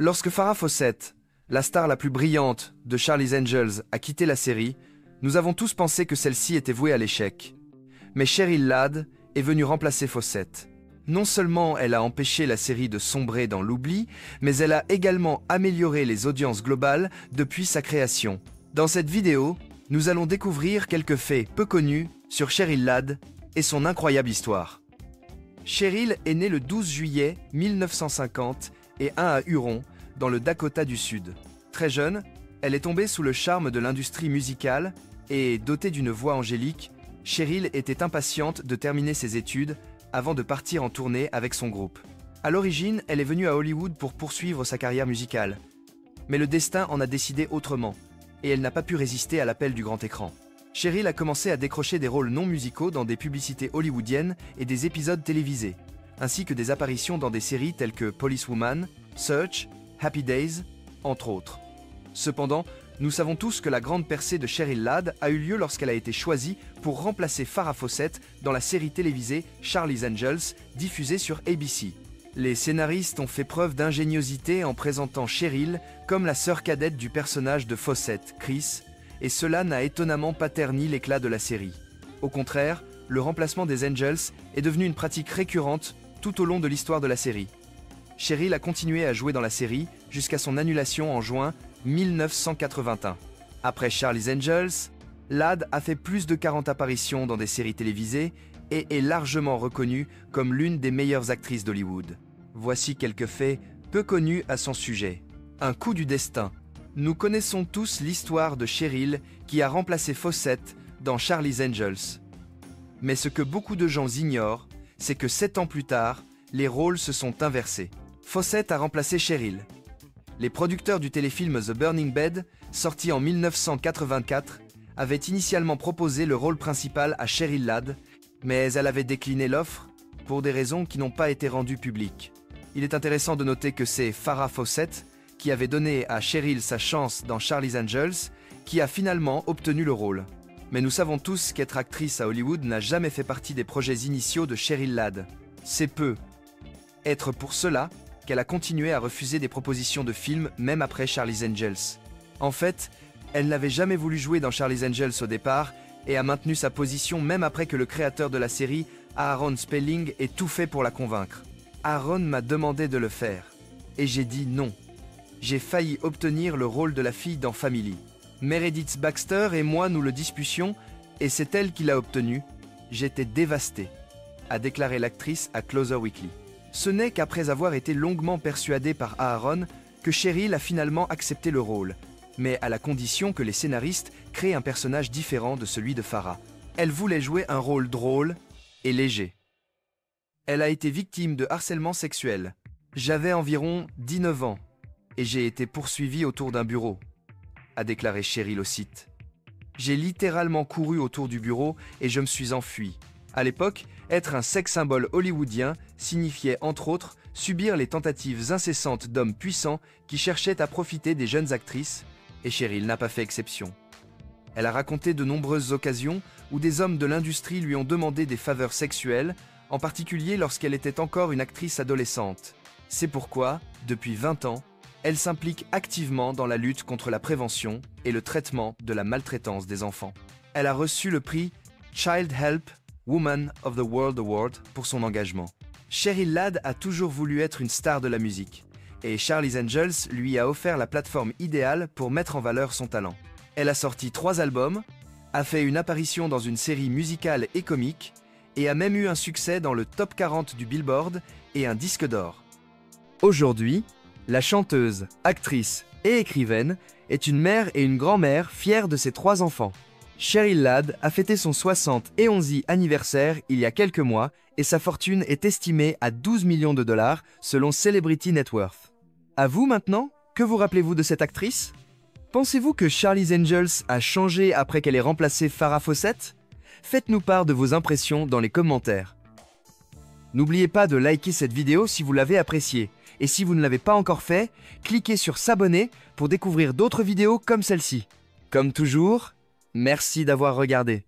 Lorsque Farrah Fawcett, la star la plus brillante de Charlie's Angels, a quitté la série, nous avons tous pensé que celle-ci était vouée à l'échec. Mais Cheryl Ladd est venue remplacer Fawcett. Non seulement elle a empêché la série de sombrer dans l'oubli, mais elle a également amélioré les audiences globales depuis sa création. Dans cette vidéo, nous allons découvrir quelques faits peu connus sur Cheryl Ladd et son incroyable histoire. Cheryl est née le 12 juillet 1950 et à Huron, dans le Dakota du Sud. Très jeune, elle est tombée sous le charme de l'industrie musicale et, dotée d'une voix angélique, Cheryl était impatiente de terminer ses études avant de partir en tournée avec son groupe. À l'origine, elle est venue à Hollywood pour poursuivre sa carrière musicale. Mais le destin en a décidé autrement, et elle n'a pas pu résister à l'appel du grand écran. Cheryl a commencé à décrocher des rôles non musicaux dans des publicités hollywoodiennes et des épisodes télévisés, ainsi que des apparitions dans des séries telles que Policewoman, Search, Happy Days, entre autres. Cependant, nous savons tous que la grande percée de Cheryl Ladd a eu lieu lorsqu'elle a été choisie pour remplacer Farrah Fawcett dans la série télévisée Charlie's Angels, diffusée sur ABC. Les scénaristes ont fait preuve d'ingéniosité en présentant Cheryl comme la sœur cadette du personnage de Fawcett, Chris, et cela n'a étonnamment pas terni l'éclat de la série. Au contraire, le remplacement des Angels est devenu une pratique récurrente tout au long de l'histoire de la série. Cheryl a continué à jouer dans la série jusqu'à son annulation en juin 1981. Après Charlie's Angels, Ladd a fait plus de 40 apparitions dans des séries télévisées et est largement reconnue comme l'une des meilleures actrices d'Hollywood. Voici quelques faits peu connus à son sujet. Un coup du destin. Nous connaissons tous l'histoire de Cheryl qui a remplacé Fawcett dans Charlie's Angels. Mais ce que beaucoup de gens ignorent, c'est que 7 ans plus tard, les rôles se sont inversés. Fawcett a remplacé Cheryl. Les producteurs du téléfilm The Burning Bed, sorti en 1984, avaient initialement proposé le rôle principal à Cheryl Ladd, mais elle avait décliné l'offre pour des raisons qui n'ont pas été rendues publiques. Il est intéressant de noter que c'est Farrah Fawcett qui avait donné à Cheryl sa chance dans Charlie's Angels, qui a finalement obtenu le rôle. Mais nous savons tous qu'être actrice à Hollywood n'a jamais fait partie des projets initiaux de Cheryl Ladd. C'est peu être pour cela qu'elle a continué à refuser des propositions de films même après Charlie's Angels. En fait, elle n'avait jamais voulu jouer dans Charlie's Angels au départ et a maintenu sa position même après que le créateur de la série, Aaron Spelling, ait tout fait pour la convaincre. Aaron m'a demandé de le faire, et j'ai dit non. J'ai failli obtenir le rôle de la fille dans Family. Meredith Baxter et moi nous le disputions, et c'est elle qui l'a obtenu. J'étais dévasté, a déclaré l'actrice à Closer Weekly. Ce n'est qu'après avoir été longuement persuadée par Aaron que Cheryl a finalement accepté le rôle, mais à la condition que les scénaristes créent un personnage différent de celui de Farrah. Elle voulait jouer un rôle drôle et léger. Elle a été victime de harcèlement sexuel. J'avais environ 19 ans et j'ai été poursuivie autour d'un bureau, a déclaré Cheryl au site. J'ai littéralement couru autour du bureau et je me suis enfuie. À l'époque, être un sex symbole hollywoodien signifiait entre autres subir les tentatives incessantes d'hommes puissants qui cherchaient à profiter des jeunes actrices, et Cheryl n'a pas fait exception. Elle a raconté de nombreuses occasions où des hommes de l'industrie lui ont demandé des faveurs sexuelles, en particulier lorsqu'elle était encore une actrice adolescente. C'est pourquoi, depuis 20 ans, elle s'implique activement dans la lutte contre la prévention et le traitement de la maltraitance des enfants. Elle a reçu le prix Child Help Woman of the World Award pour son engagement. Cheryl Ladd a toujours voulu être une star de la musique, et Charlie's Angels lui a offert la plateforme idéale pour mettre en valeur son talent. Elle a sorti 3 albums, a fait une apparition dans une série musicale et comique, et a même eu un succès dans le top 40 du Billboard et un disque d'or. Aujourd'hui, la chanteuse, actrice et écrivaine est une mère et une grand-mère fières de ses 3 enfants. Cheryl Ladd a fêté son 71e anniversaire il y a quelques mois et sa fortune est estimée à 12 millions de dollars selon Celebrity Net Worth. À vous maintenant, que vous rappelez-vous de cette actrice? Pensez-vous que Charlie's Angels a changé après qu'elle ait remplacé Farrah Fawcett? Faites-nous part de vos impressions dans les commentaires. N'oubliez pas de liker cette vidéo si vous l'avez appréciée. Et si vous ne l'avez pas encore fait, cliquez sur s'abonner pour découvrir d'autres vidéos comme celle-ci. Comme toujours, merci d'avoir regardé.